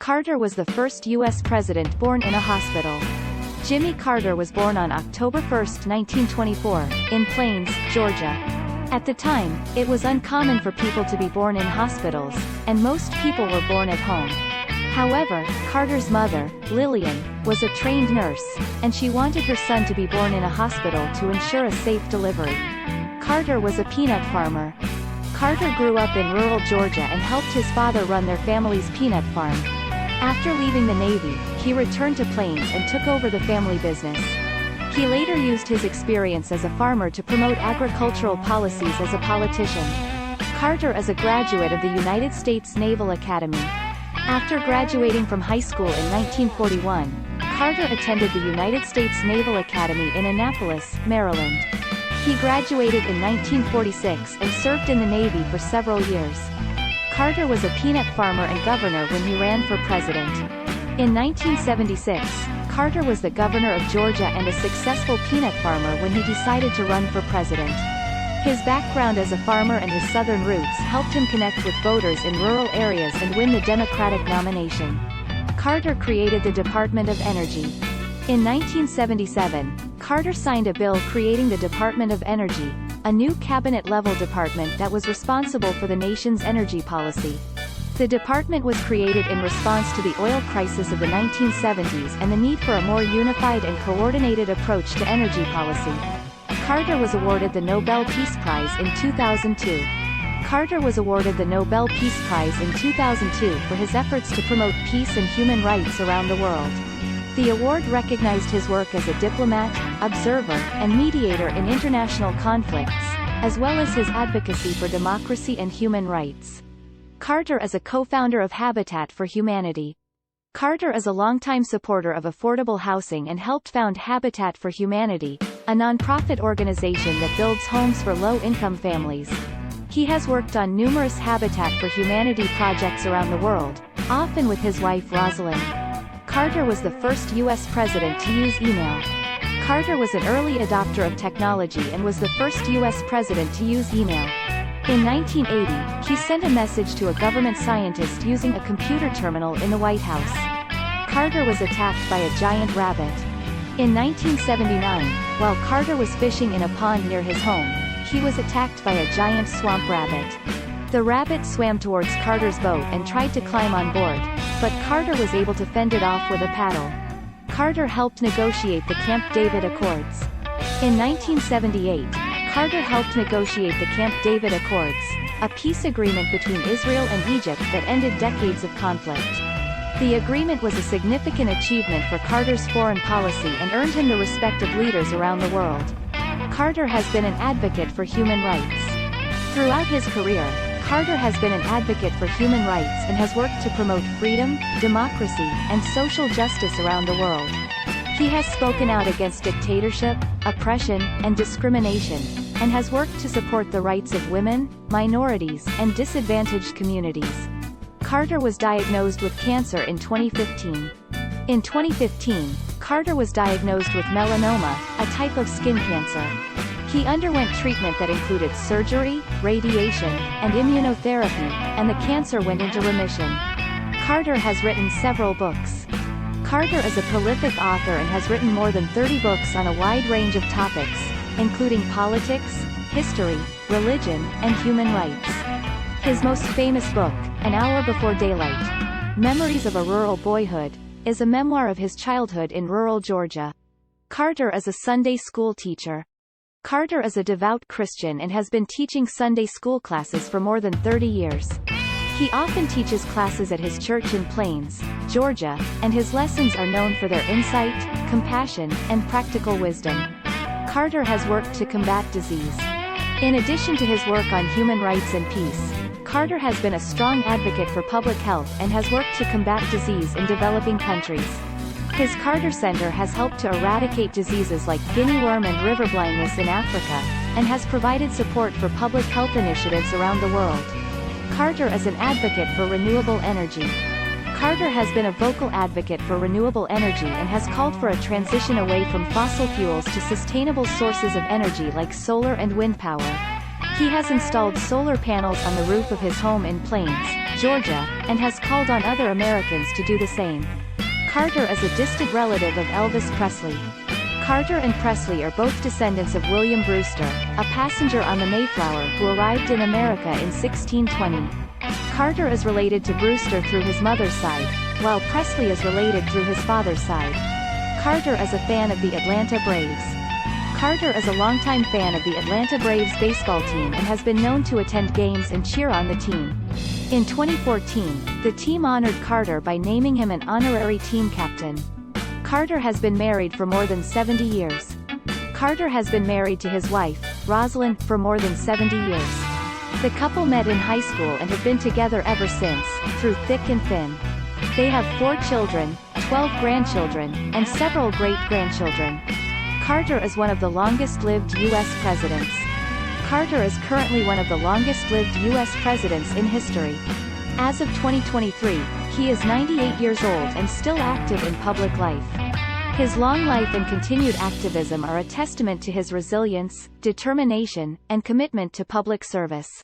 Carter was the first U.S. president born in a hospital. Jimmy Carter was born on October 1, 1924, in Plains, Georgia. At the time, it was uncommon for people to be born in hospitals, and most people were born at home. However, Carter's mother, Lillian, was a trained nurse, and she wanted her son to be born in a hospital to ensure a safe delivery. Carter was a peanut farmer. Carter grew up in rural Georgia and helped his father run their family's peanut farm. After leaving the Navy, he returned to Plains and took over the family business. He later used his experience as a farmer to promote agricultural policies as a politician. Carter is a graduate of the United States Naval Academy. After graduating from high school in 1941, Carter attended the United States Naval Academy in Annapolis, Maryland. He graduated in 1946 and served in the Navy for several years. Carter was a peanut farmer and governor when he ran for president. In 1976, Carter was the governor of Georgia and a successful peanut farmer when he decided to run for president. His background as a farmer and his southern roots helped him connect with voters in rural areas and win the Democratic nomination. Carter created the Department of Energy. In 1977, Carter signed a bill creating the Department of Energy, a new cabinet-level department that was responsible for the nation's energy policy. The department was created in response to the oil crisis of the 1970s and the need for a more unified and coordinated approach to energy policy. Carter was awarded the Nobel Peace Prize in 2002. Carter was awarded the Nobel Peace Prize in 2002 for his efforts to promote peace and human rights around the world. The award recognized his work as a diplomat, observer, and mediator in international conflicts, as well as his advocacy for democracy and human rights. Carter is a co-founder of Habitat for Humanity. Carter is a longtime supporter of affordable housing and helped found Habitat for Humanity, a nonprofit organization that builds homes for low-income families. He has worked on numerous Habitat for Humanity projects around the world, often with his wife Rosalind. Carter was the first U.S. president to use email. Carter was an early adopter of technology and was the first U.S. president to use email. In 1980, he sent a message to a government scientist using a computer terminal in the White House. Carter was attacked by a giant rabbit. In 1979, while Carter was fishing in a pond near his home, he was attacked by a giant swamp rabbit. The rabbit swam towards Carter's boat and tried to climb on board, but Carter was able to fend it off with a paddle. Carter helped negotiate the Camp David Accords. In 1978, Carter helped negotiate the Camp David Accords, a peace agreement between Israel and Egypt that ended decades of conflict. The agreement was a significant achievement for Carter's foreign policy and earned him the respect of leaders around the world. Carter has been an advocate for human rights. Throughout his career, Carter has been an advocate for human rights and has worked to promote freedom, democracy, and social justice around the world. He has spoken out against dictatorship, oppression, and discrimination, and has worked to support the rights of women, minorities, and disadvantaged communities. Carter was diagnosed with cancer in 2015. In 2015, Carter was diagnosed with melanoma, a type of skin cancer. He underwent treatment that included surgery, radiation, and immunotherapy, and the cancer went into remission. Carter has written several books. Carter is a prolific author and has written more than 30 books on a wide range of topics, including politics, history, religion, and human rights. His most famous book, An Hour Before Daylight: Memories of a Rural Boyhood, is a memoir of his childhood in rural Georgia. Carter is a Sunday school teacher. Carter is a devout Christian and has been teaching Sunday school classes for more than 30 years. He often teaches classes at his church in Plains, Georgia, and his lessons are known for their insight, compassion, and practical wisdom. Carter has worked to combat disease. In addition to his work on human rights and peace, Carter has been a strong advocate for public health and has worked to combat disease in developing countries. His Carter Center has helped to eradicate diseases like guinea worm and river blindness in Africa, and has provided support for public health initiatives around the world. Carter is an advocate for renewable energy. Carter has been a vocal advocate for renewable energy and has called for a transition away from fossil fuels to sustainable sources of energy like solar and wind power. He has installed solar panels on the roof of his home in Plains, Georgia, and has called on other Americans to do the same. Carter is a distant relative of Elvis Presley. Carter and Presley are both descendants of William Brewster, a passenger on the Mayflower who arrived in America in 1620. Carter is related to Brewster through his mother's side, while Presley is related through his father's side. Carter is a fan of the Atlanta Braves. Carter is a longtime fan of the Atlanta Braves baseball team and has been known to attend games and cheer on the team. In 2014, the team honored Carter by naming him an honorary team captain. Carter has been married for more than 70 years. Carter has been married to his wife, Rosalind, for more than 70 years. The couple met in high school and have been together ever since, through thick and thin. They have 4 children, 12 grandchildren, and several great-grandchildren. Carter is one of the longest-lived U.S. presidents. Carter is currently one of the longest-lived U.S. presidents in history. As of 2023, he is 98 years old and still active in public life. His long life and continued activism are a testament to his resilience, determination, and commitment to public service.